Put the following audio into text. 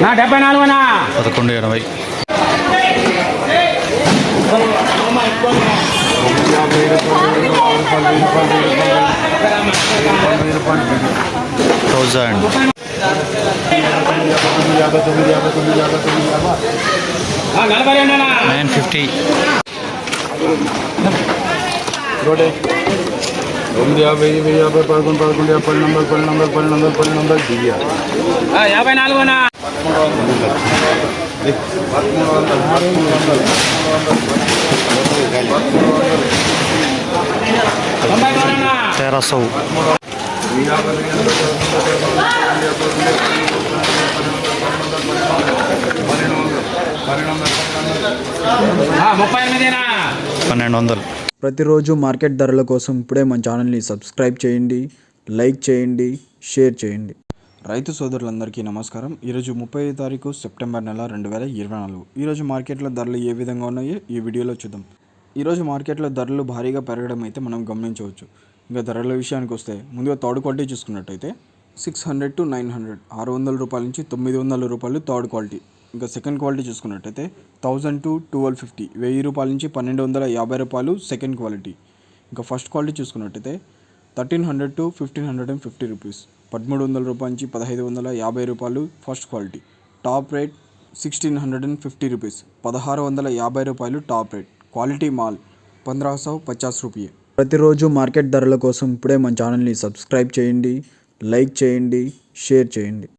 నా 74 1180. థౌజండ్ 950. 1300. ప్రతిరోజు మార్కెట్ ధరల కోసం ఇప్పుడే మన ఛానల్ని సబ్స్క్రైబ్ చేయండి, లైక్ చేయండి, షేర్ చేయండి. రైతు సోదరులందరికీ నమస్కారం. ఈరోజు 30 తారీఖు సెప్టెంబర్ నెల 2024. ఈరోజు మార్కెట్లో ధరలు ఏ విధంగా ఉన్నాయో ఈ వీడియోలో చూద్దాం. ఈరోజు మార్కెట్లో ధరలు భారీగా పెరగడం అయితే మనం గమనించవచ్చు. ఇంకా ధరల విషయానికి వస్తే ముందుగా థర్డ్ క్వాలిటీ చూసుకున్నట్టయితే 600 to 900, 600 రూపాయల నుంచి 900 రూపాయలు థర్డ్ క్వాలిటీ. ఇంకా సెకండ్ క్వాలిటీ చూసుకున్నట్టయితే 1000 to 1250, 1000 రూపాయల నుంచి 1250 రూపాయలు సెకండ్ క్వాలిటీ. ఇంకా ఫస్ట్ క్వాలిటీ చూసుకున్నట్టయితే 1300 to 1550 రూపీస్, 1300 రూపాయల నుంచి 1550 రూపాయలు first quality. Top rate 1650 rupees, 1650 రూపాయలు టాప్ రేట్. క్వాలిటీ మాల్ 1550 రూపాయ. ప్రతిరోజు మార్కెట్ ధరల కోసం ఇప్పుడే మన ఛానల్ని సబ్స్క్రైబ్ చేయండి, లైక్ చేయండి, షేర్ చేయండి.